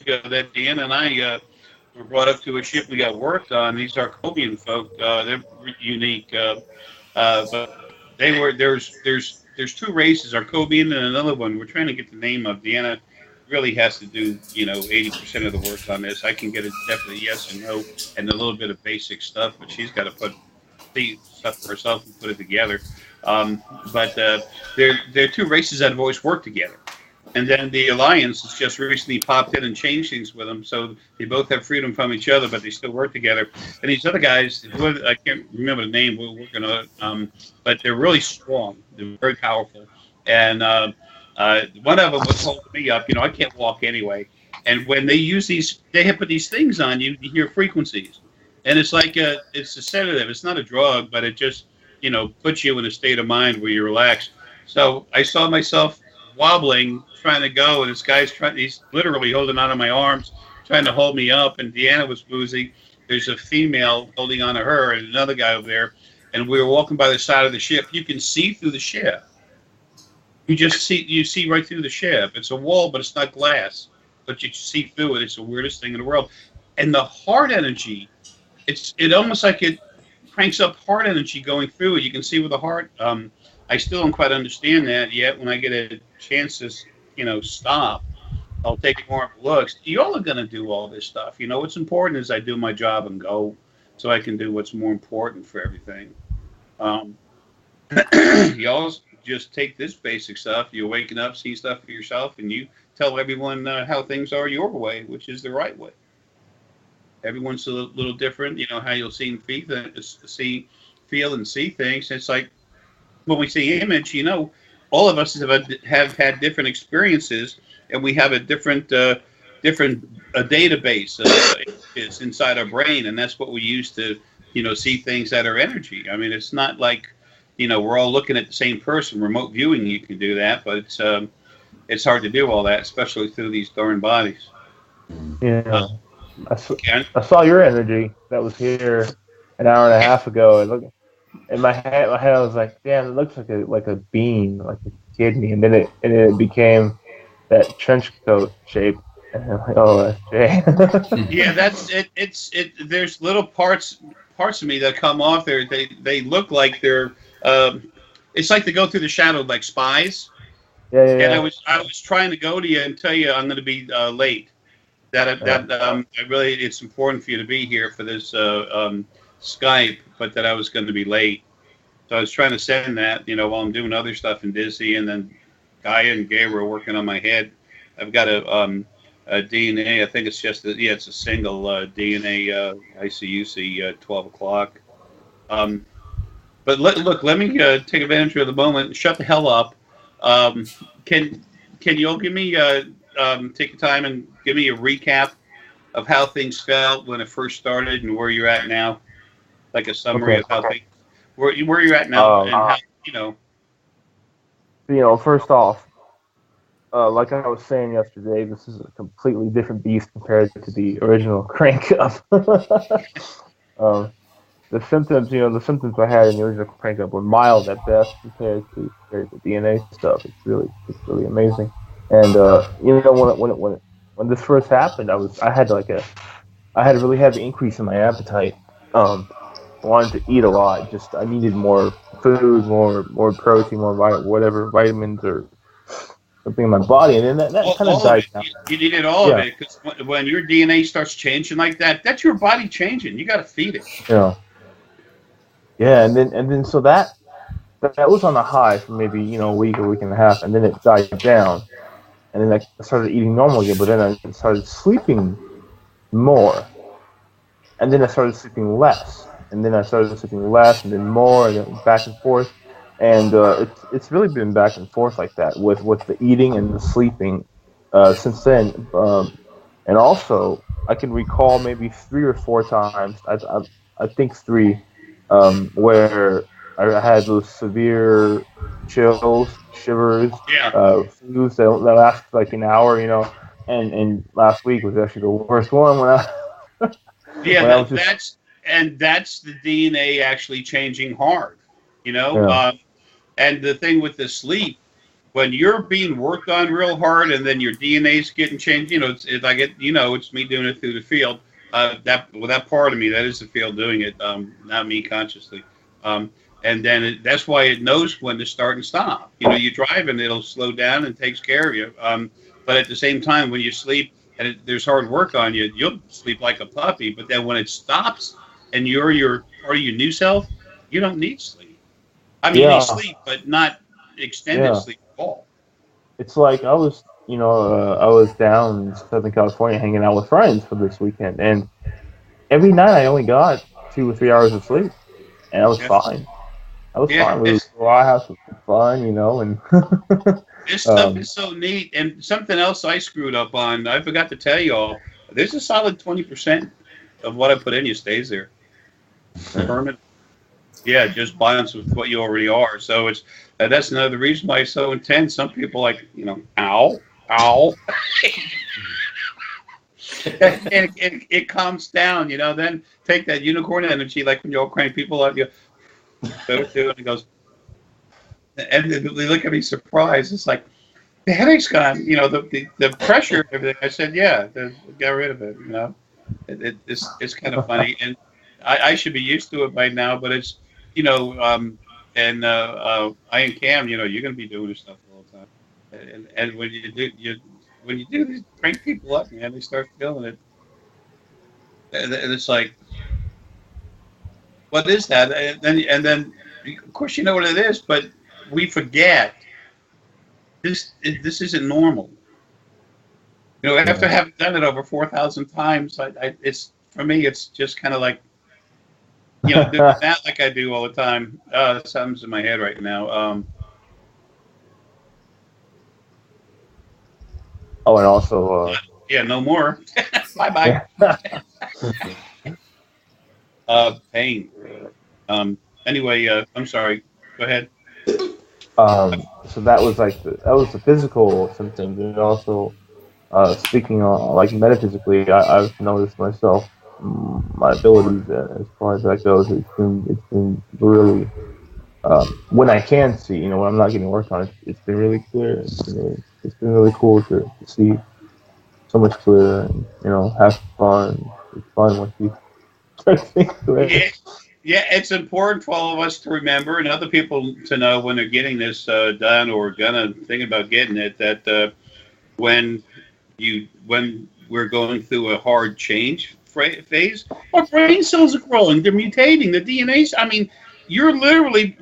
that Deanna and I were brought up to a ship we got worked on. These are Arcobian folk. They're unique, but they were there's two races, Arcobian and another one. We're trying to get the name of. Deanna really has to do 80% of the work on this. I can get a definite yes and no and a little bit of basic stuff, but she's got to put the stuff for herself and put it together. But they're two races that have always worked together. And then the alliance has just recently popped in and changed things with them, so they both have freedom from each other, but they still work together. And these other guys, I can't remember the name, we're working on it, but they're really strong. They're very powerful. And one of them was holding me up. I can't walk anyway. And when they use these, they have put these things on you. You hear frequencies, and it's like it's a sedative. It's not a drug, but it just puts you in a state of mind where you relax. So I saw myself wobbling, trying to go, and this guy's he's literally holding on to my arms, trying to hold me up, and Deanna was woozy. There's a female holding on to her and another guy over there, and we were walking by the side of the ship. You can see through the ship. You see right through the ship. It's a wall, but it's not glass, but you see through it. It's the weirdest thing in the world. And the heart energy, it almost like it cranks up heart energy going through it. You can see with the heart. I still don't quite understand that yet. When I get a chance to, stop, I'll take more looks. You all are going to do all this stuff. What's important is I do my job and go, so I can do what's more important for everything. Y'all just take this basic stuff. You're waking up, see stuff for yourself, and you tell everyone how things are your way, which is the right way. Everyone's a little different. How you'll see and feel and see things. It's like, when we see image, all of us have had different experiences, and we have a different database is inside our brain, and that's what we use to see things that are energy. I mean, it's not like we're all looking at the same person. Remote viewing, you can do that, but it's hard to do all that, especially through these darn bodies. Yeah, I saw your energy that was here an hour and a half ago, and look. In my head, I was like, "Damn, it looks like a bean, like a kidney." And then it became that trench coat shape, and I'm like, "Oh, that's Jay." Yeah, that's it. There's little parts of me that come off there. They look like they're. It's like they go through the shadow like spies. Yeah. And I was trying to go to you and tell you I'm going to be late. It's important for you to be here for this Skype, but that I was going to be late. So I was trying to send that, while I'm doing other stuff in Disney, and then Gaia and Gabriel working on my head. I've got a DNA. I think it's just it's a single DNA ICUC 12 o'clock. But let me take advantage of the moment and shut the hell up. Can you all give me take the time and give me a recap of how things felt when it first started and where you're at now? Like a summary of how things, where you're at now, and how, First off, like I was saying yesterday, this is a completely different beast compared to the original Crank Up. The symptoms I had in the original Crank Up were mild at best compared to the DNA stuff. It's really amazing. And when this first happened, I had a really heavy increase in my appetite. Wanted to eat a lot. I needed more food, more protein, more vitamins or something in my body, and then that kind of died down. You needed all of it, because when your DNA starts changing like that, that's your body changing. You got to feed it. Yeah, and then so that was on a high for maybe a week and a half, and then it died down, and then I started eating normal again. But then I started sleeping more, and then I started sleeping less. And then I started sleeping less, and then more, and then back and forth. And it's really been back and forth like that with the eating and the sleeping since then. And also, I can recall maybe 3 or 4 times, I think 3, where I had those severe chills, shivers, flus that last like an hour, and last week was actually the worst one when I... that's the DNA actually changing hard, and the thing with the sleep, when you're being worked on real hard, and then your DNA's getting changed, it's me doing it through the field. That part of me, that is the field doing it, not me consciously. And then that's why it knows when to start and stop. You drive and it'll slow down and takes care of you. But at the same time, when you sleep and there's hard work on you, you'll sleep like a puppy. But then when it stops and you're your part of your new self, you don't need sleep. I mean, you need sleep, but not extended sleep at all. It's like I was down in Southern California hanging out with friends for this weekend, and every night I only got 2 or 3 hours of sleep, and I was fine. I was fine. We would go out, have some fun, and this stuff is so neat. And something else I screwed up on, I forgot to tell you all. There's a solid 20% of what I put in you stays there. Permanent. Yeah, just balance with what you already are. So that's another reason why it's so intense. Some people like, ow. and it calms down, then take that unicorn energy, like when you all crank people up, you go through and it goes, and they look at me surprised. It's like, the headache's gone, the pressure and everything. I said, yeah, get rid of it, it's kind of funny. And I should be used to it by now, but it's, I and Cam, you're going to be doing this stuff all the time. And when you do this, crank people up, man, they start feeling it. And it's like, what is that? And then, of course, you know what it is, but we forget. This isn't normal. After having done it over 4,000 times, it's for me, it's just kind of like, doing that like I do all the time. Something's in my head right now. And also, no more. Bye. Pain. Anyway, I'm sorry. Go ahead. So that was the physical symptoms, and also speaking on like metaphysically, I've noticed myself, my abilities as far as that goes. It's been really when I can see, when I'm not getting work on it, it's been really clear. It's been really cool to see so much clearer, and have fun. It's fun once you start seeing clear. Yeah, it's important for all of us to remember, and other people to know when they're getting this done or gonna think about getting it, that when we're going through a hard change phase, our brain cells are growing, they're mutating, the DNA's. I mean, you're literally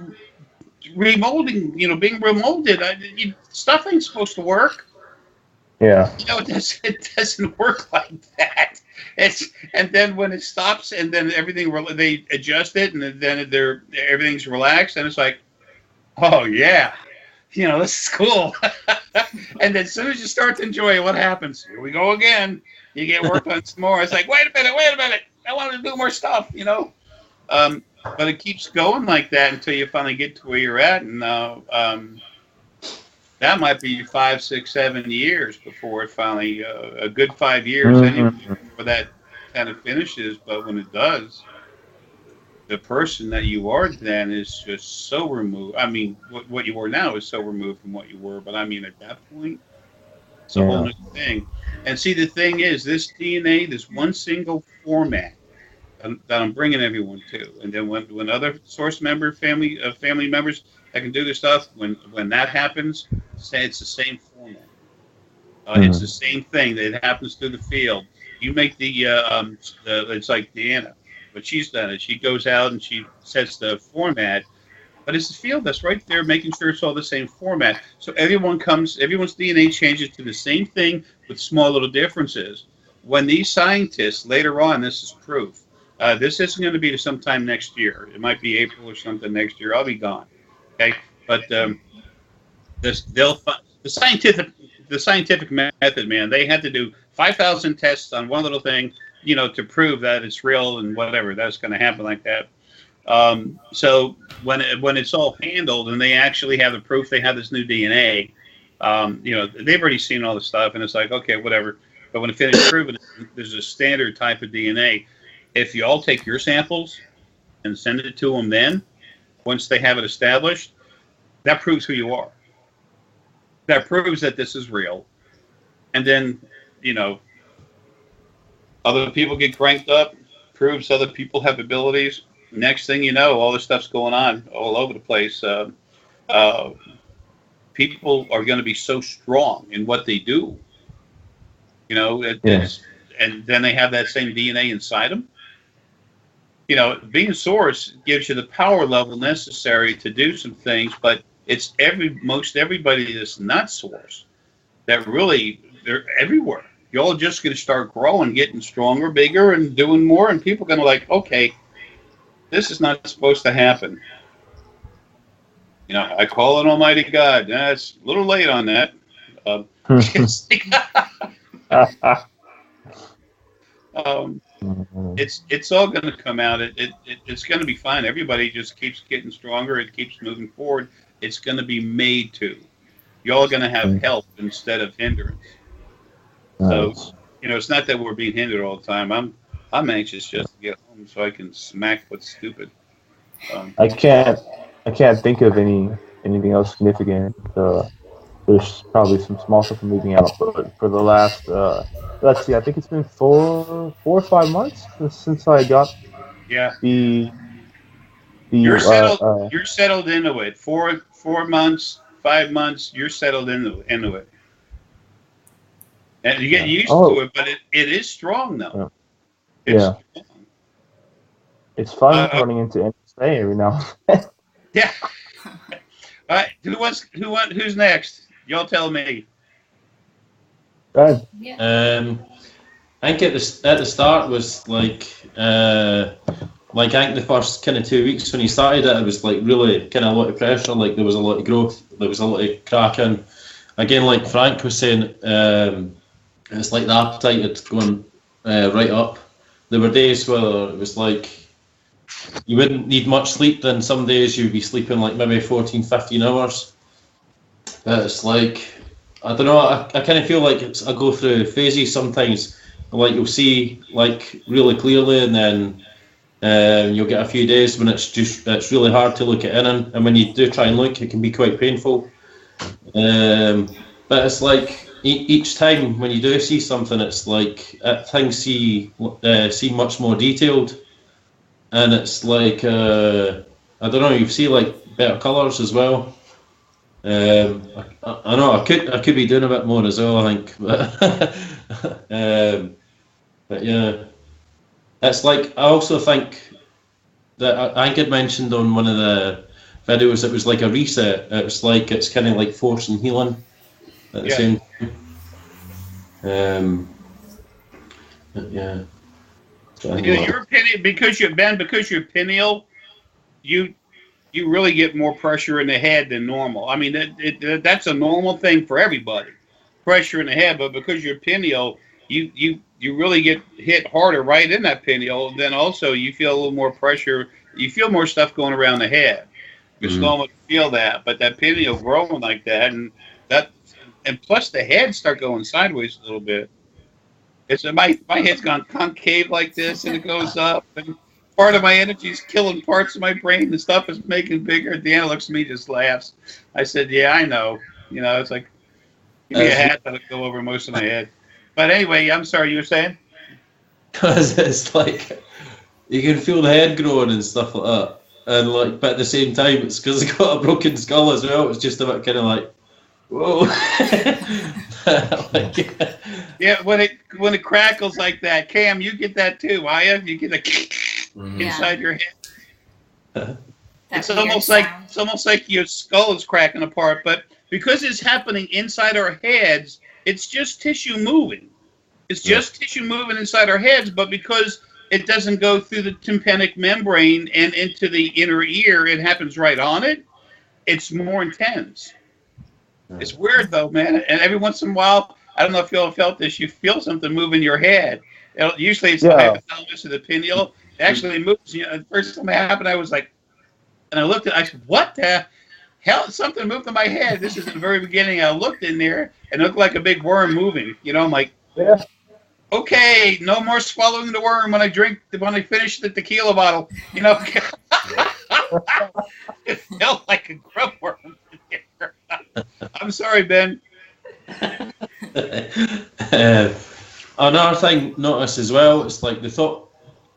remolding, being remolded. Stuff ain't supposed to work. Yeah. It doesn't work like that. And then when it stops, and then they adjust it, and then everything's relaxed, and it's like, oh yeah, this is cool. And then as soon as you start to enjoy it, what happens? Here we go again. You get worked on some more. It's like, wait a minute. I want to do more stuff, But it keeps going like that until you finally get to where you're at, and that might be 5, 6, 7 years before it finally, a good 5 years anyway, before that kind of finishes. But when it does, the person that you are then is just so removed. I mean, what you are now is so removed from what you were. But I mean, at that point, it's a whole new thing. And see, the thing is, this DNA, this one single format that I'm bringing everyone to. And then when other source family members that can do this stuff, when that happens, say it's the same format. It's the same thing that happens through the field. You make it's like Deanna, but she's done it. She goes out and she sets the format, but it's the field that's right there, making sure it's all the same format. So everyone's DNA changes to the same thing with small little differences. When these scientists later on, this is proof. This isn't going to be sometime next year. It might be April or something next year. I'll be gone. Okay, but the scientific method, man. They had to do 5,000 tests on one little thing, to prove that it's real and whatever. That's going to happen like that. So when it's all handled and they actually have the proof, they have this new DNA. They've already seen all the stuff, and it's like, okay, whatever. But when it finishes proving it, there's a standard type of DNA. If you all take your samples and send it to them, then once they have it established, that proves who you are. that proves that this is real. And then, you know, other people get cranked up, proves other people have abilities. Next thing you know, all this stuff's going on all over the place. Uh, People are going to be so strong in what they do. You know, and then they have that same DNA inside them. You know, being source gives you the power level necessary to do some things, but it's most everybody that's not source that really they're everywhere. You're all just going to start growing, getting stronger, bigger, and doing more, and people are going to like, okay, this is not supposed to happen. You know, I call it Almighty God. It's a little late on that. It's all going to come out. It's going to be fine. Everybody just keeps getting stronger. It keeps moving forward. It's going to be made to. Y'all are going to have help instead of hindrance. So, you know, it's not that we're being hindered all the time. I'm anxious just to get home so I can smack what's stupid. I can't think of anything else significant. There's probably some small stuff moving out, but for the last let's see, I think it's been 4 or 5 months since I got the you're settled into it. 4 months, 5 months, you're settled into it. And you get used to it, but it is strong though. Yeah. It's fun running into NSA every now and then. Yeah. All right. Who's next? Y'all tell me. Go ahead. Yeah. I think at the start was like I think the first kind of 2 weeks when he started it was like really kind of a lot of pressure. Like there was a lot of growth. There was a lot of cracking. Again, like Frank was saying, it's like the appetite had gone right up. There were days where it was like you wouldn't need much sleep. Then some days you'd be sleeping like maybe 14, 15 hours. But it's like, I don't know, I kind of feel like I go through phases sometimes. Like you'll see like really clearly, and then you'll get a few days when it's really hard to look at in, and when you do try and look, it can be quite painful. But it's like each time when you do see something, it's like things seem much more detailed, and it's like I don't know, you see like better colours as well. I know I could be doing a bit more as well, I think, but yeah, it's like I also think that I think I'd mentioned on one of the videos it was like a reset. It was like it's kind of like force and healing at the same time. But yeah. Your pineal, because you're pineal, you really get more pressure in the head than normal. I mean, that's a normal thing for everybody, pressure in the head. But because you're pineal, you really get hit harder right in that pineal. Then also you feel a little more pressure. You feel more stuff going around the head. You're normal to feel that, but that pineal growing like that, and plus the head start going sideways a little bit. It's my head's gone concave like this, and it goes up, and part of my energy is killing parts of my brain. The stuff is making bigger. Deanna looks at me, just laughs. I said, "Yeah, I know." You know, it's like give me a hat that'll go over most of my head. But anyway, I'm sorry, you were saying? Because it's like you can feel the head growing and stuff like that, and like, but at the same time, it's because it's got a broken skull as well. It's just a bit kind of like, whoa. Like, yeah, when it crackles like that, Cam, you get that too, Aya. You get inside your head. It's almost like your skull is cracking apart, but because it's happening inside our heads, it's just tissue moving. It's just tissue moving inside our heads, but because it doesn't go through the tympanic membrane and into the inner ear, it happens right on it. It's more intense. It's weird though, man. And every once in a while, I don't know if you all felt this, you feel something move in your head. Usually it's the hypothalamus or the pineal. It actually moves. You know, the first time it happened, I was like, and I looked at it, I said, what the hell? Something moved in my head. This is in the very beginning. I looked in there and it looked like a big worm moving. You know, I'm like, okay, no more swallowing the worm when I finish the tequila bottle. You know, it felt like a grub worm. I I'm sorry, Ben. Another thing notice as well, it's like the thought.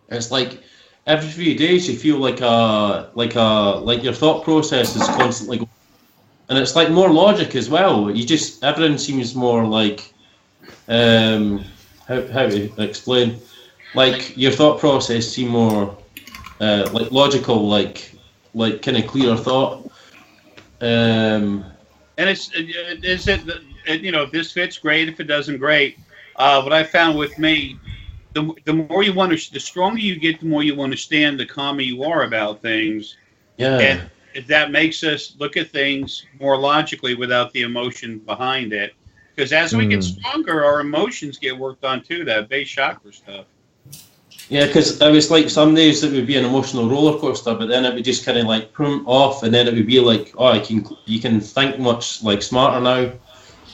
It's like every few days you feel like your thought process is constantly going, and it's like more logic as well. Everything seems more like how to explain, like your thought process seem more like logical, like kind of clearer thought. And is it if this fits, great. If it doesn't, great. What I found with me, the more you the stronger you get, the more you understand, the calmer you are about things. Yeah. And that makes us look at things more logically without the emotion behind it. Because as we get stronger, our emotions get worked on too, that base chakra stuff. Yeah, because it was like some days it would be an emotional roller coaster, but then it would just kind of like prune off, and then it would be like, oh, you can think much like smarter now,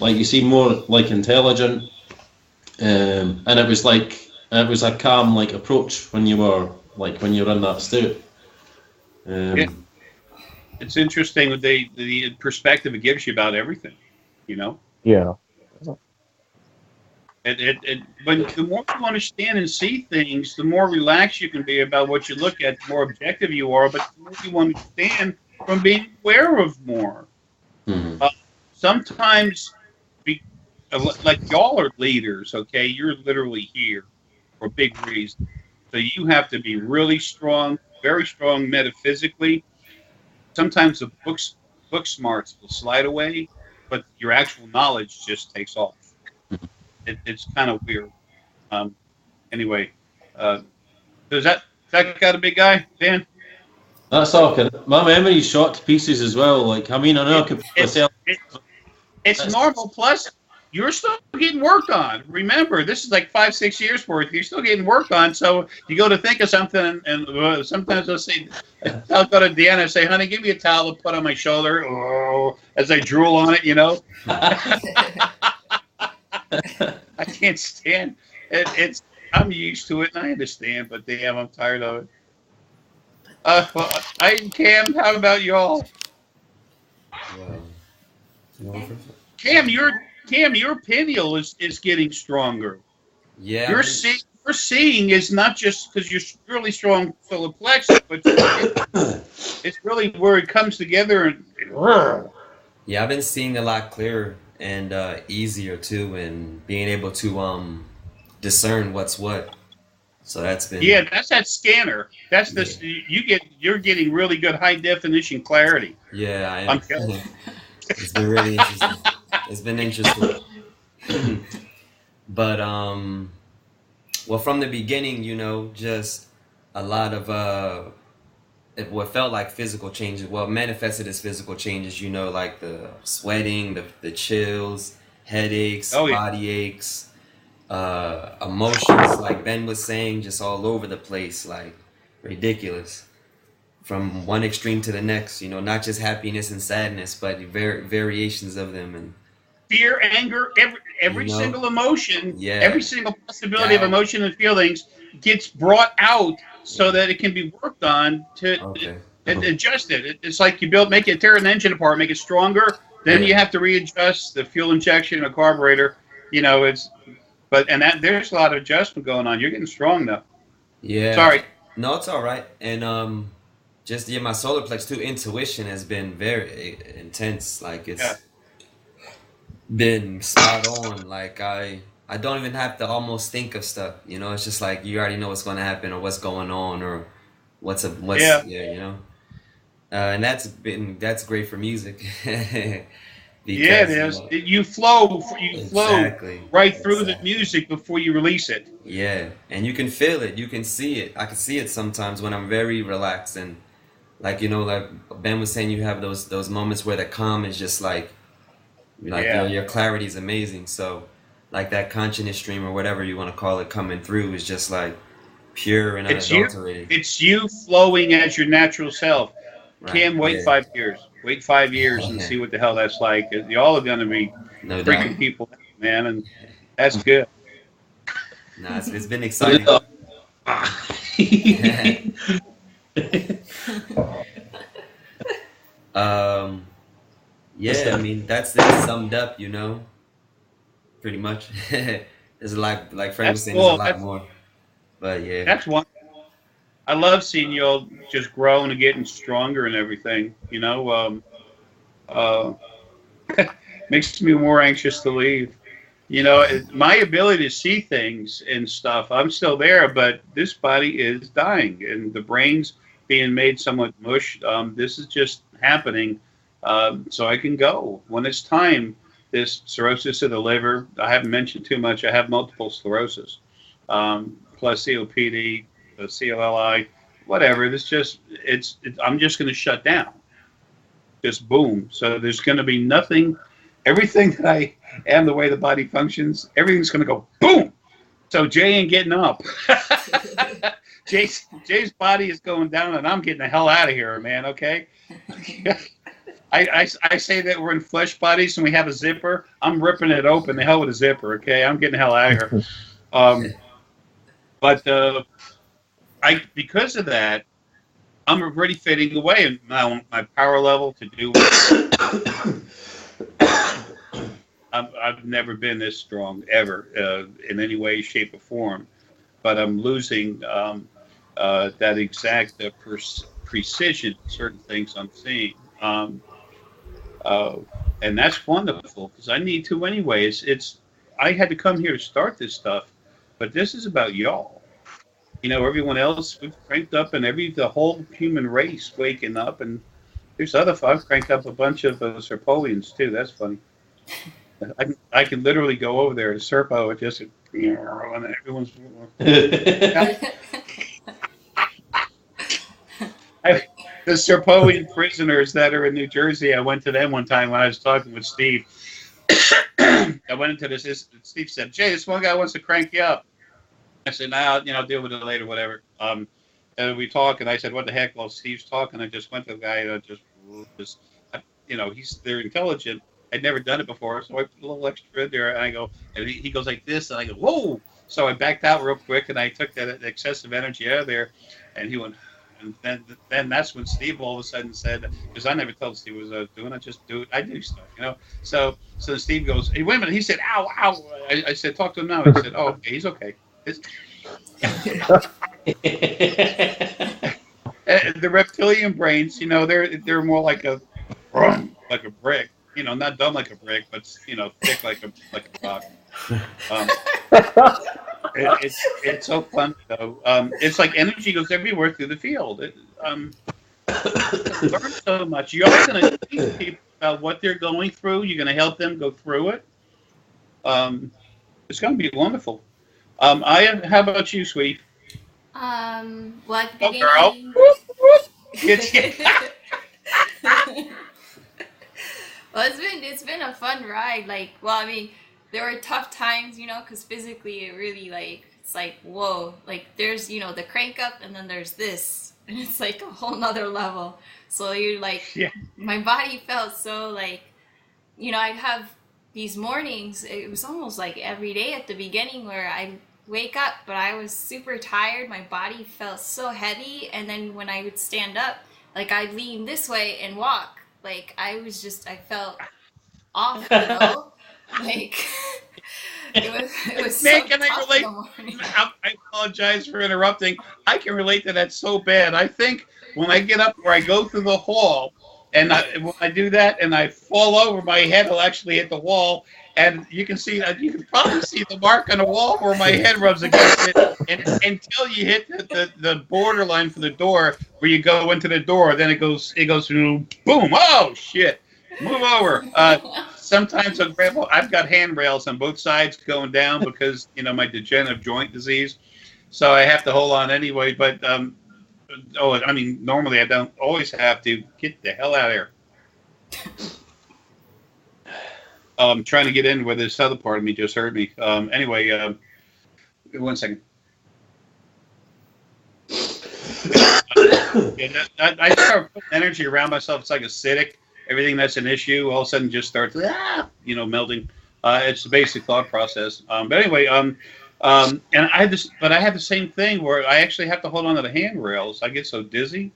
like you seem more like intelligent, and it was a calm like approach when you're in that state. Yeah. It's interesting with the perspective it gives you about everything, Yeah. But the more you understand and see things, the more relaxed you can be about what you look at, the more objective you are, but the more you understand from being aware of more. Mm-hmm. Sometimes, like y'all are leaders, okay? You're literally here for big reasons. So you have to be really strong, very strong metaphysically. Sometimes the book smarts will slide away, but your actual knowledge just takes off. It's kind of weird. Anyway, does that got a big guy, Dan? That's all. My memory's shot to pieces as well. Like, I mean, I know I could it's normal. Plus, you're still getting worked on. Remember, this is like 5-6 years worth. You're still getting worked on. So you go to think of something, and sometimes I'll go to Deanna and say, "Honey, give me a towel to put on my shoulder," as I drool on it. I can't stand it. I'm used to it and I understand, but damn, I'm tired of it. Cam, how about y'all? Cam, your pineal is getting stronger. Yeah. You're seeing is not just because you're really strong solar plexus, but it's really where it comes together and. Yeah, I've been seeing a lot clearer and easier too, and being able to discern what's what. So that's been that's that scanner. That's this. You're getting really good high definition clarity. Yeah, I am. It's been really interesting. It's been interesting. But well, from the beginning, just a lot of what felt like physical changes, well, manifested as physical changes, like the sweating, the chills, headaches, body aches, emotions, like Ben was saying, just all over the place, like ridiculous, from one extreme to the next, not just happiness and sadness, but variations of them, and fear, anger, every single emotion, every single possibility of emotion and feelings gets brought out so that it can be worked on to adjust it. It's like you tear an engine apart, make it stronger, then you have to readjust the fuel injection, a carburetor. There's a lot of adjustment going on. You're getting strong though. Yeah. Sorry. No, it's all right. And just my solar plex too. Intuition has been very intense. Like it's been spot on. Like I don't even have to almost think of stuff. It's just like you already know what's going to happen or what's going on or what's. And that's great for music. Because, it is. You flow right through the music before you release it. Yeah, and you can feel it. You can see it. I can see it sometimes when I'm very relaxed and like Ben was saying, you have those moments where the calm is just like your clarity is amazing. So like that consciousness stream or whatever you want to call it coming through is just like pure and unadulterated. It's you flowing as your natural self. Right. Can't wait 5 years. Wait 5 years and see what the hell that's like. Y'all are going to be freaking people, man, and that's good. Nah, it's been exciting. mean, that's it summed up, you know, pretty much. There's a lot, like Frank was That's saying, there's a cool. lot more. But yeah. That's one. I love seeing you all just growing and getting stronger and everything. You know, uh, makes me more anxious to leave. You know, my ability to see things and stuff, I'm still there, but this body is dying, and the brain's being made somewhat mush. This is just happening, so I can go when it's time. This cirrhosis of the liver, I haven't mentioned too much. I have multiple sclerosis, plus COPD, CLI, whatever. I'm just going to shut down. Just boom. So there's going to be nothing. Everything that I am, the way the body functions, everything's going to go boom. So Jay ain't getting up. Jay's body is going down, and I'm getting the hell out of here, man. Okay. I say that we're in flesh bodies and we have a zipper. I'm ripping it open. The hell with a zipper. Okay. I'm getting the hell out of here. But because of that, I'm already fading away, and my power level to do. I've never been this strong ever in any way, shape, or form, but I'm losing that exact precision in certain things I'm seeing, and that's wonderful because I need to anyway. I had to come here to start this stuff, but this is about y'all. You know, everyone else we've cranked up, and the whole human race waking up, and there's I've cranked up a bunch of Serpolians too. That's funny. I can literally go over there to Serpo and just, and everyone's. The Serpoian prisoners that are in New Jersey, I went to them one time when I was talking with Steve. I went into this. Steve said, "Jay, this one guy wants to crank you up." I said, "Nah, deal with it later, whatever." And we talk, and I said, "What the heck?" While Steve's talking, I just went to the guy, and they're intelligent. I'd never done it before, so I put a little extra in there, and I go, and he goes like this, and I go, "Whoa!" So I backed out real quick, and I took that excessive energy out of there, and he went, and then that's when Steve all of a sudden said, because I never told Steve what I was doing, I just do it, I do stuff, So Steve goes, "Hey, wait a minute," he said, "Ow, ow." I said, "Talk to him now." He said, "Oh, okay, he's okay." The reptilian brains, they're more like a brick. Not dumb like a brick, but thick like a rock. It's so fun though. It's like energy goes everywhere through the field. Learn so much. You're always going to teach people about what they're going through. You're going to help them go through it. It's going to be wonderful. How about you, sweetie? Well, at the girl. Well, it's been a fun ride. There were tough times, because physically it really it's like, whoa, there's the crank up, and then there's this, and it's like a whole nother level. So you're my body felt so I'd have these mornings. It was almost like every day at the beginning where I wake up, but I was super tired. My body felt so heavy, and then when I would stand up, I'd lean this way and walk. I felt off, it was Man, so can I tough relate? in the morning. I apologize for interrupting. I can relate to that so bad. I think when I get up or I go through the hall, and when I do that and I fall over, my head will actually hit the wall, and you can probably see the mark on the wall where my head rubs against it, and until you hit the borderline for the door where you go into the door, then it goes through, boom, oh shit, move over. Sometimes I've got handrails on both sides going down because my degenerative joint disease, so I have to hold on anyway. But normally I don't always have to. Get the hell out of here. I'm trying to get in where this other part of me just heard me. Anyway, 1 second. I start putting energy around myself. It's like acidic. Everything that's an issue all of a sudden just starts, melting. It's the basic thought process. But anyway, and I have the same thing where I actually have to hold on to the handrails. I get so dizzy.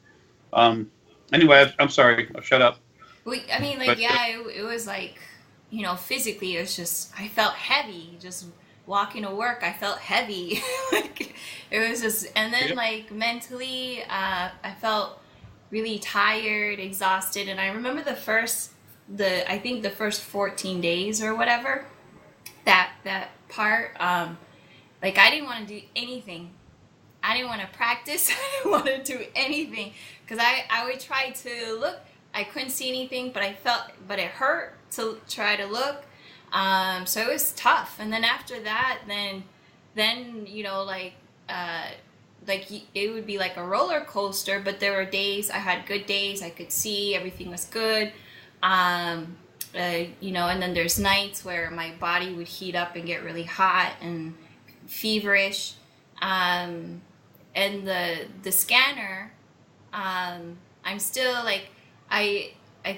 Anyway, I'm sorry. I'll shut up. I mean, like, But yeah, it was like, you know, physically, it was just, I felt heavy. Just walking to work, I felt heavy. Like, it was just, and then, yeah. like, mentally, I felt really tired, exhausted. And I remember I think the first 14 days or whatever, that part, like, I didn't want to do anything. I didn't want to practice. I didn't want to do anything because I would try to look. I couldn't see anything, but but it hurt to try to look. So it was tough. And then after that, then you know, like it would be like a roller coaster. But there were days I had good days. I could see everything was good. You know, and then there's nights where my body would heat up and get really hot and feverish. And the scanner, I'm still like, I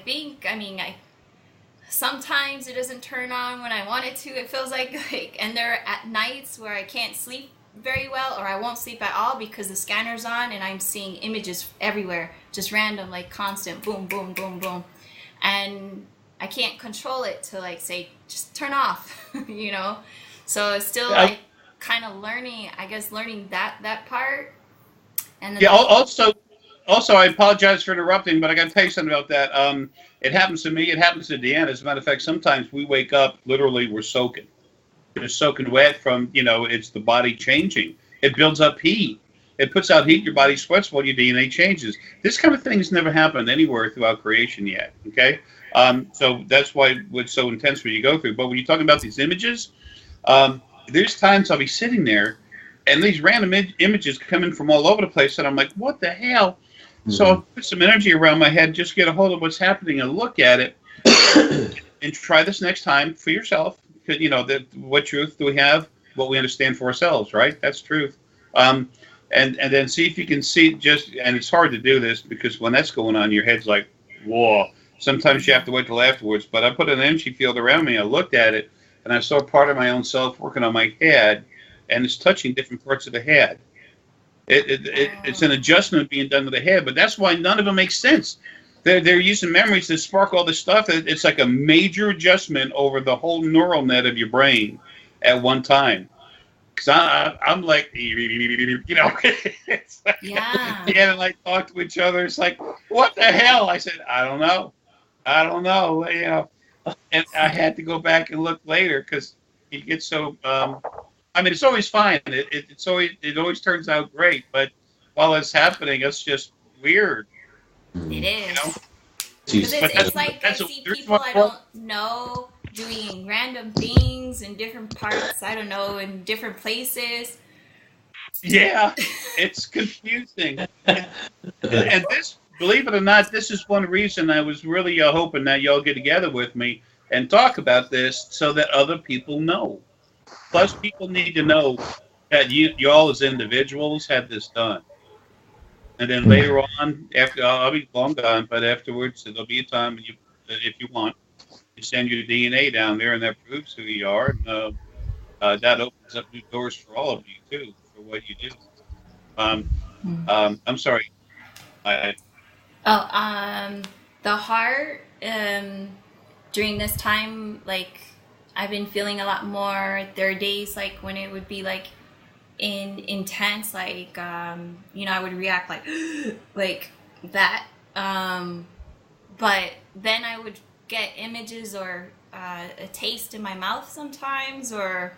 think, I mean, sometimes it doesn't turn on when I want it to. It feels like, and there are at nights where I can't sleep very well, or I won't sleep at all because the scanner's on and I'm seeing images everywhere, just random, like constant boom, boom, boom, boom. And I can't control it to like say, just turn off, you know? So it's still like kind of learning that part. And then Yeah. Also, I apologize for interrupting, but I got to tell you something about that. It happens to me. It happens to Deanna. As a matter of fact, sometimes we wake up, literally, we're soaking. We're soaking wet from, you know, it's the body changing. It builds up heat. It puts out heat. Your body sweats while your DNA changes. This kind of thing has never happened anywhere throughout creation yet. Okay. So that's why it's so intense when you go through. But when you're talking about these images, there's times I'll be sitting there and these random images coming from all over the place, and I'm like, what the hell? Mm-hmm. So I'll put some energy around my head, just get a hold of what's happening and look at it and try this next time for yourself. Because, you know, what truth do we have? What we understand for ourselves, right? That's truth. And then see if you can see and it's hard to do this because when that's going on, your head's like, whoa. Sometimes you have to wait till afterwards. But I put an energy field around me. I looked at it, and I saw part of my own self working on my head, and it's touching different parts of the head. It's an adjustment being done to the head, but that's why none of them make sense. They're using memories that spark all this stuff. It's like a major adjustment over the whole neural net of your brain at one time. Because I'm like, you know, it's like, yeah. Deanna and I talk to each other. It's like, what the hell? I said, I don't know, you know. And I had to go back and look later because you get so. I mean, it's always fine. It always turns out great, but while it's happening, it's just weird. It is. You know? Because it's like I see people I don't know doing random things in different parts. I don't know, in different places. Yeah, it's confusing. And this, believe it or not, this is one reason I was really hoping that y'all get together with me and talk about this so that other people know. Plus, people need to know that y'all as individuals had this done. And then later on, after I'll be long gone, but afterwards there'll be a time when if you want, you send your DNA down there, and that proves who you are. And that opens up new doors for all of you too, for what you do. I'm sorry. The heart. During this time, like, I've been feeling a lot more. There are days like when it would be like intense, like you know, I would react like that. But then I would get images or a taste in my mouth sometimes, or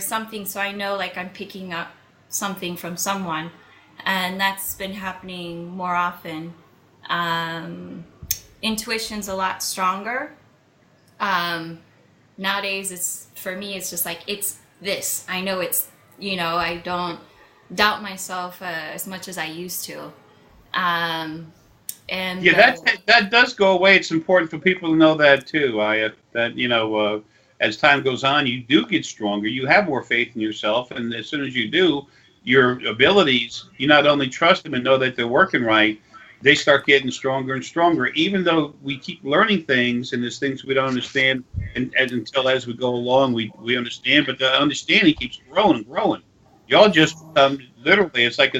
something, so I know like I'm picking up something from someone, and that's been happening more often. Intuition's a lot stronger. Nowadays, for me, it's just like, it's this. I know it's, you know, I don't doubt myself as much as I used to. And yeah, that does go away. It's important for people to know that too. That you know, as time goes on, you do get stronger. You have more faith in yourself, and as soon as you do, your abilities, you not only trust them and know that they're working right, they start getting stronger and stronger. Even though we keep learning things, and there's things we don't understand, and until as we go along, we understand. But the understanding keeps growing and growing. Y'all just literally, it's like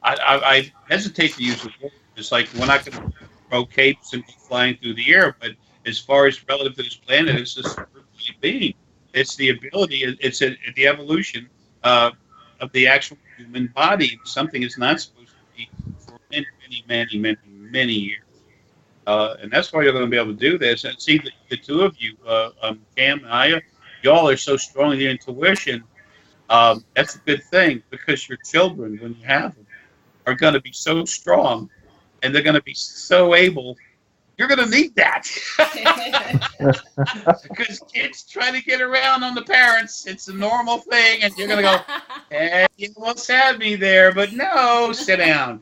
I hesitate to use the word. It's like we're not going to grow capes and go flying through the air. But as far as relative to this planet, it's just a being. It's the ability. It's the evolution of the actual human body. Something is not supposed to be for many, many, many, many, many years. And that's why you're going to be able to do this. And see, the two of you, Cam and Aya, y'all are so strong in your intuition. That's a good thing because your children, when you have them, are going to be so strong and they're going to be so able. You're going to need that. Because kids try to get around on the parents. It's a normal thing. And you're going to go, hey, you almost had me there, but no, sit down.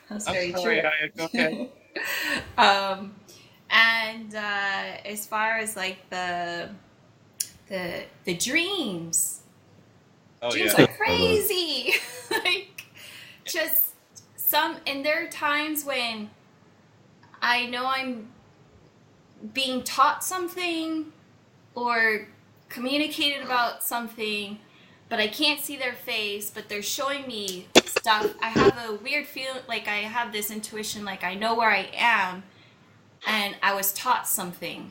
That's very true. Aya, go ahead. And as far as like the dreams, dreams are crazy. Like just and there are times when I know I'm being taught something or communicated about something, but I can't see their face, but they're showing me stuff. I have a weird feeling, like I have this intuition, like I know where I am, and I was taught something.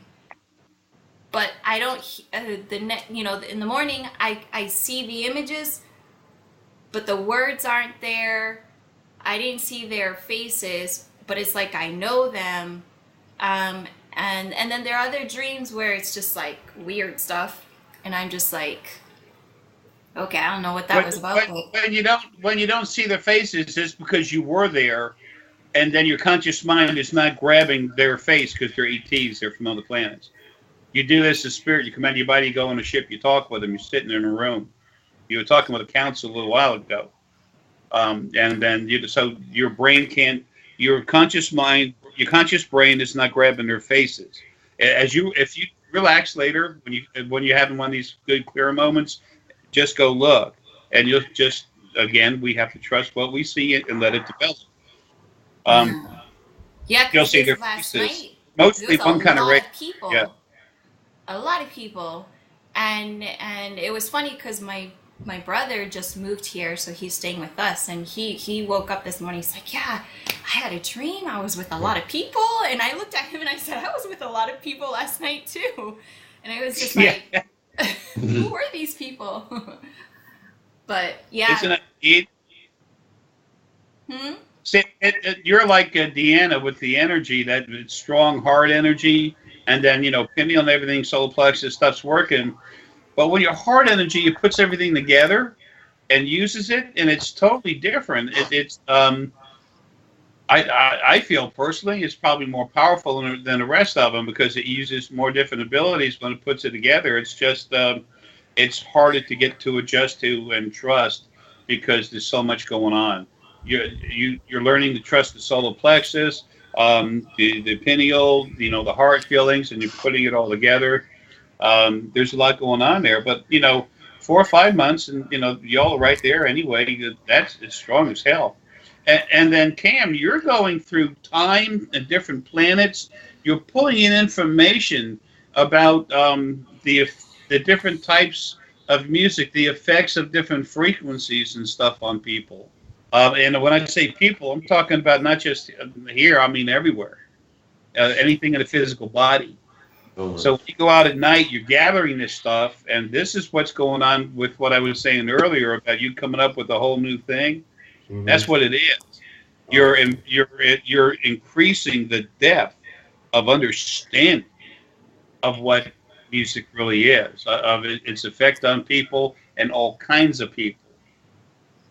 But I don't, in the morning, I see the images, but the words aren't there. I didn't see their faces, but it's like I know them. And then there are other dreams where it's just like weird stuff, and I'm just like, okay, I don't know what that was about. When you don't see their faces, it's because you were there, and then your conscious mind is not grabbing their face because they're ETs, they're from other planets. You do this as spirit. You come out of your body, you go on a ship, you talk with them, you're sitting in a room. You were talking with a council a little while ago. And then so your brain can't, your conscious mind, your conscious brain is not grabbing their faces. If you relax later, when you're having one of these good clear moments, just go look, and you'll just, again, we have to trust what we see and let it develop. Yeah, you'll see their faces. Mostly one kind of people. Yeah. A lot of people, and it was funny because my brother just moved here, so he's staying with us, and he woke up this morning. He's like, yeah, I had a dream. I was with a lot of people, and I looked at him and I said, I was with a lot of people last night too, and it was just like, who were these people? But yeah, isn't it? See, you're like Deanna with the energy, that strong heart energy, and then pineal and everything, solar plexus stuff's working. But when your heart energy, it puts everything together and uses it, and it's totally different. I feel personally it's probably more powerful than the rest of them because it uses more different abilities when it puts it together. It's just it's harder to get to adjust to and trust because there's so much going on. You're learning to trust the solar plexus, the pineal, the heart feelings, and you're putting it all together. There's a lot going on there, but 4 or 5 months, and y'all are right there anyway. That's as strong as hell. And then Cam, you're going through time and different planets. You're pulling in information about the different types of music, the effects of different frequencies and stuff on people. And when I say people, I'm talking about not just here. I mean everywhere. Anything in the physical body. So when you go out at night, you're gathering this stuff, and this is what's going on with what I was saying earlier about you coming up with a whole new thing. Mm-hmm. That's what it is. You're increasing the depth of understanding of what music really is, of its effect on people and all kinds of people.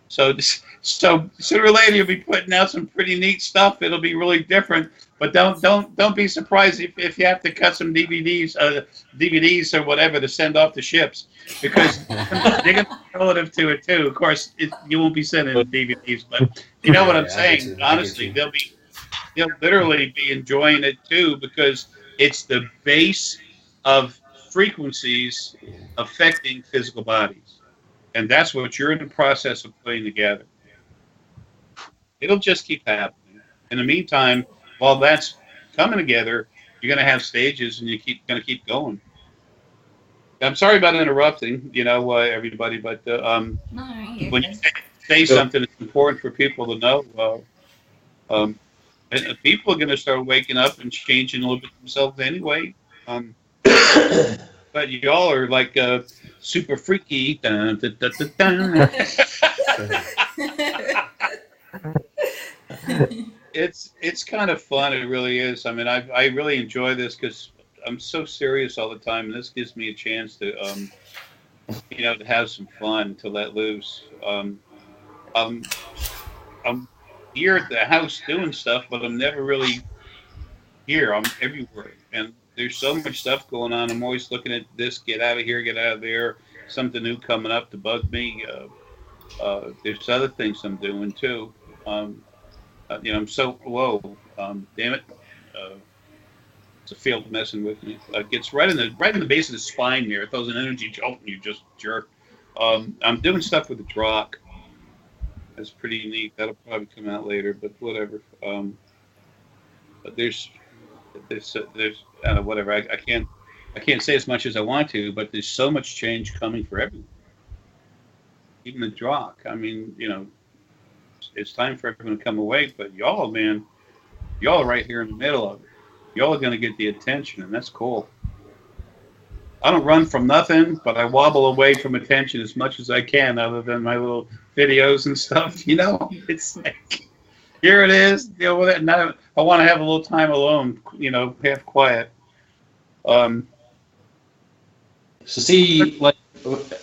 So sooner or later you'll be putting out some pretty neat stuff. It'll be really different, but don't be surprised if you have to cut some DVDs or whatever to send off the ships, because they're going to be relative to it too. Of course, you won't be sending DVDs, but you know what I'm saying. Honestly, they'll literally be enjoying it too, because it's the base of frequencies affecting physical bodies. And that's what you're in the process of putting together. It'll just keep happening. In the meantime, while that's coming together, you're going to have stages, and you're going to keep going. I'm sorry about interrupting, everybody, but when you say something that's important for people to know. And people are going to start waking up and changing a little bit themselves anyway. Um, but y'all are like super freaky. Dun, dun, dun, dun, dun. It's kind of fun. It really is. I mean, I really enjoy this because I'm so serious all the time, and this gives me a chance to to have some fun, to let loose. I'm here at the house doing stuff, but I'm never really here. I'm everywhere, and there's so much stuff going on. I'm always looking at this, get out of here, get out of there. Something new coming up to bug me. There's other things I'm doing too. I'm so whoa. Damn it. It's a field messing with me. Gets right in the base of the spine there. It throws an energy jolt, and you just jerk. I'm doing stuff with the Drock. That's pretty unique. That'll probably come out later, but whatever. But there's whatever. I can't say as much as I want to, but there's so much change coming for everyone. Even the Drock. I mean, it's time for everyone to come awake. But y'all, man, y'all are right here in the middle of it. Y'all are going to get the attention, and that's cool. I don't run from nothing, but I wobble away from attention as much as I can, other than my little videos and stuff. It's like, here it is, deal with it. Now I want to have a little time alone, half quiet. So see, like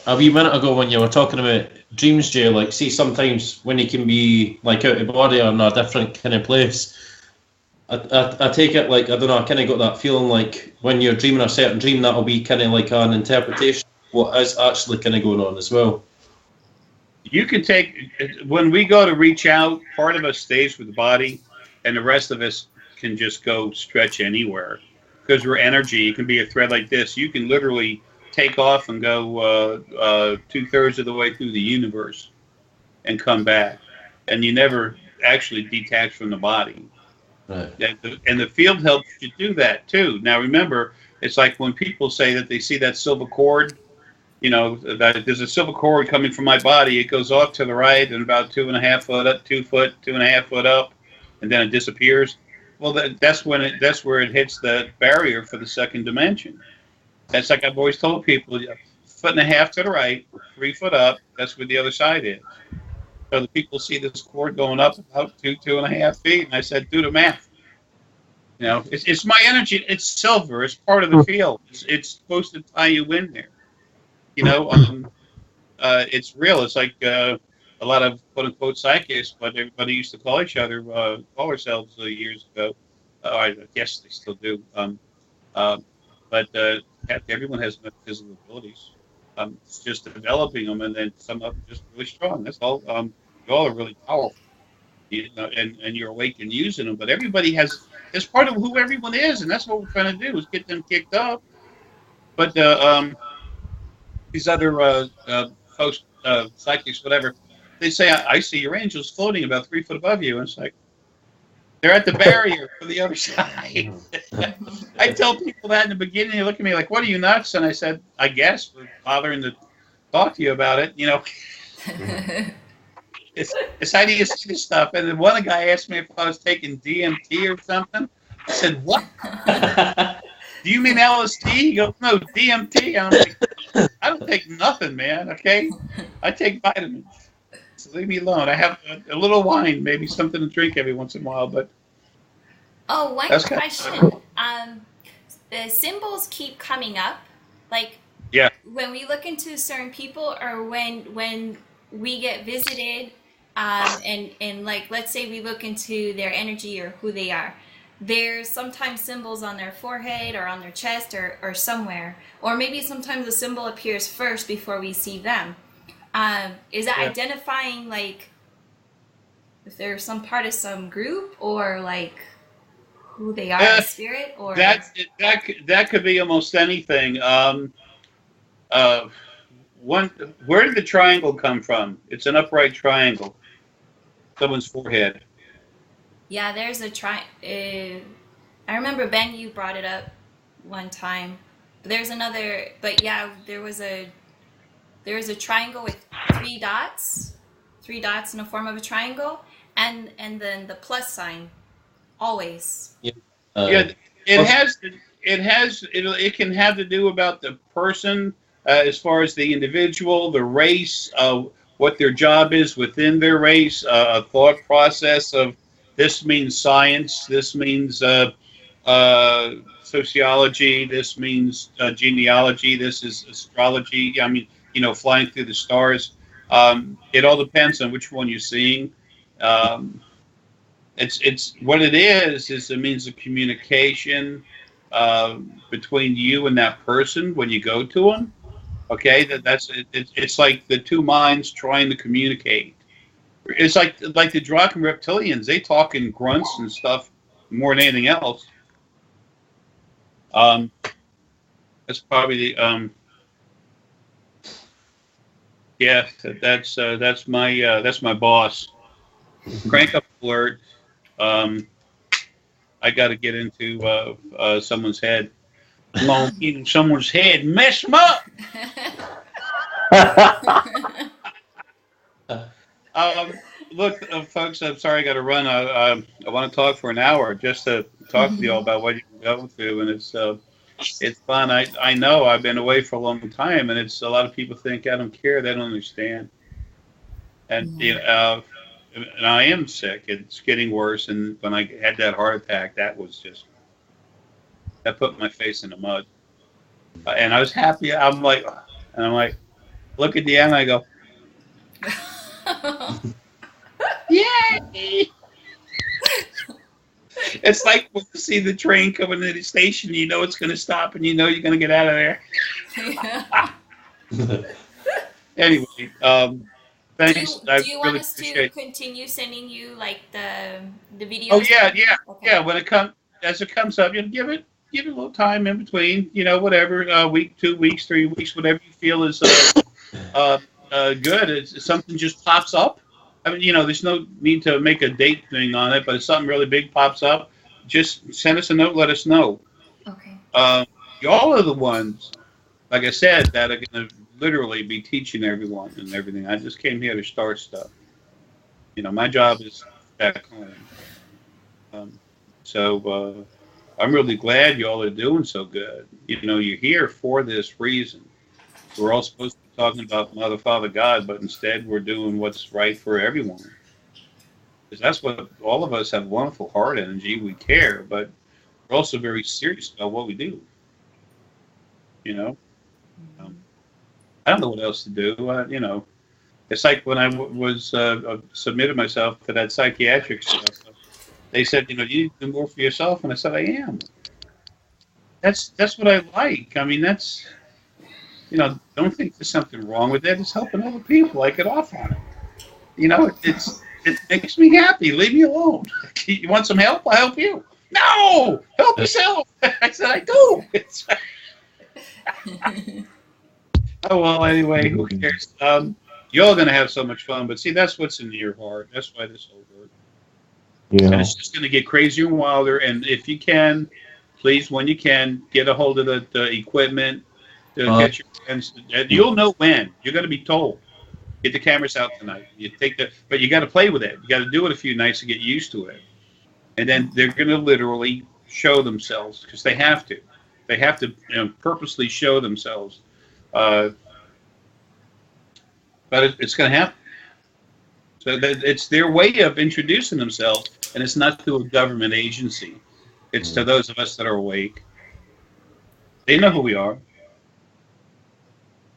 a wee minute ago when you were talking about dreams, Jay, like see sometimes when you can be like out of body or in a different kind of place, I take it like, I don't know, I kind of got that feeling like when you're dreaming a certain dream, that'll be kind of like an interpretation of what is actually kind of going on as well. You can take, when we go to reach out, part of us stays with the body, and the rest of us can just go stretch anywhere. Because we're energy. You can be a thread like this. You can literally take off and go 2/3 of the way through the universe and come back. And you never actually detach from the body. Right. And the field helps you do that too. Now remember, it's like when people say that they see that silver cord, that there's a silver cord coming from my body. It goes off to the right and about 2.5 foot up, 2 foot, 2.5 foot up, and then it disappears. Well, that's where it hits the barrier for the second dimension. That's like I've always told people, 1.5 foot to the right, 3 foot up. That's where the other side is. So the people see this cord going up about 2.5 feet, and I said, do the math. It's my energy. It's silver. It's part of the field. It's supposed to tie you in there. It's real. It's like a lot of quote unquote psychics, but everybody used to call ourselves years ago. I guess they still do. But everyone has metaphysical abilities. It's just developing them, and then some of them just really strong. That's all. You all are really powerful, and you're awake and using them. But everybody it's part of who everyone is, and that's what we're trying to do is get them kicked up. But these other folks, psychics, whatever, they say, I see your angels floating about 3 foot above you, and it's like they're at the barrier for the other side. I tell people that in the beginning. They look at me like, "What are you, nuts?" And I said, "I guess for bothering to talk to you about it." It's how do you see this stuff? And then one guy asked me if I was taking DMT or something. I said, "What? Do you mean LSD?" He goes, "No, DMT." I'm like, "I don't take nothing, man. Okay, I take vitamins. So leave me alone. I have a little wine, maybe something to drink every once in a while." But one question. The symbols keep coming up, like when we look into certain people, or when we get visited, and like let's say we look into their energy or who they are. There's sometimes symbols on their forehead or on their chest or somewhere, or maybe sometimes the symbol appears first before we see them. Is that identifying like if they're some part of some group or like who they are in spirit? Or that could be almost anything. Where did the triangle come from? It's an upright triangle. Someone's forehead. Yeah, there's a I remember Ben, you brought it up one time. There's another, but yeah, there was a triangle with 3 dots, three dots in the form of a triangle, and then the plus sign, always. Yeah, it can have to do about the person, as far as the individual, the race, what their job is within their race, a thought process of this means science, this means sociology, this means genealogy, this is astrology. I mean, flying through the stars. It all depends on which one you're seeing. It's what it is a means of communication between you and that person when you go to them. Okay, it's like the two minds trying to communicate. It's like the Draken reptilians. They talk in grunts and stuff more than anything else. That's probably the yeah. That's my boss. Crank up alert. I got to get into someone's head. I'm on in someone's head, mess them up. Look, folks, I'm sorry I got to run. I want to talk for an hour just to talk to you all about what you can go through, and it's fun. I know I've been away for a long time, and it's a lot of people think I don't care. They don't understand. And and I am sick. It's getting worse. And when I had that heart attack, that put my face in the mud. And I was happy. I'm like, look at the end. I go, yay! It's like when you see the train coming to the station, you know it's going to stop, and you know you're going to get out of there. Anyway, thanks. Do you want us to continue sending you like the videos? Oh yeah. Okay. When it comes up, give it a little time in between. Whatever, week, 2 weeks, 3 weeks, whatever you feel is good. It's something just pops up. I mean, there's no need to make a date thing on it, but if something really big pops up, just send us a note. Let us know. Okay. Y'all are the ones, like I said, that are going to literally be teaching everyone and everything. I just came here to start stuff. My job is back home. So I'm really glad y'all are doing so good. You're here for this reason. We're all supposed to be talking about Mother, Father, God, but instead we're doing what's right for everyone. Because that's what all of us have wonderful heart energy. We care, but we're also very serious about what we do. I don't know what else to do. It's like when I was submitted myself to that psychiatric stuff. They said, you need to do more for yourself, and I said, I am. That's what I like. I mean, that's, don't think there's something wrong with that. It's helping other people. I get off on it. It makes me happy. Leave me alone. You want some help? I'll help you. No, help yourself. I said, I do. Oh, well, anyway, who cares? You're going to have so much fun, but see, that's what's in your heart. That's why this whole work. Yeah. And it's just going to get crazier and wilder, and if you can, please, when you can, get a hold of the equipment to get your friends. You'll know when. You're going to be told. Get the cameras out tonight. But you got to play with it. You got to do it a few nights to get used to it. And then they're going to literally show themselves, because they have to. They have to purposely show themselves. But it's going to happen. So it's their way of introducing themselves, and it's not through a government agency. It's to those of us that are awake. They know who we are.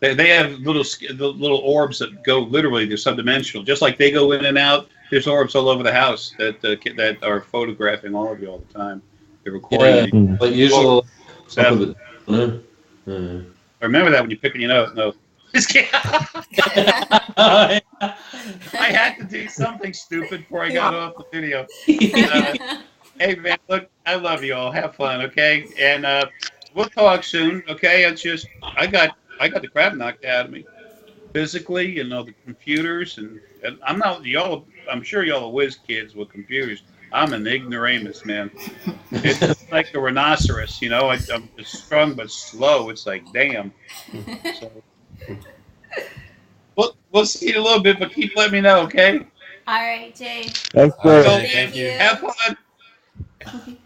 They have little orbs that go literally, they're subdimensional. Just like they go in and out, there's orbs all over the house that are photographing all of you all the time. They're recording. Yeah, like usually. Remember that when you're picking your nose. No. I had to do something stupid before I got off the video. Hey, man, look, I love you all. Have fun, okay? And we'll talk soon, okay? It's just, I got the crap knocked out of me. Physically, the computers, and I'm not, y'all, I'm sure y'all are whiz kids with computers. I'm an ignoramus, man. It's like a rhinoceros, I'm strong but slow. It's like, damn. So, we'll see you in a little bit, but keep letting me know, okay? All right, Jay. Thanks, All right, Chris. Jay, Thank you. Have fun.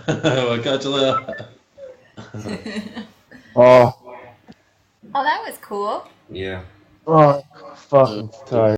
We'll catch you later. Oh, Oh, that was cool. Yeah. oh, fucking tired.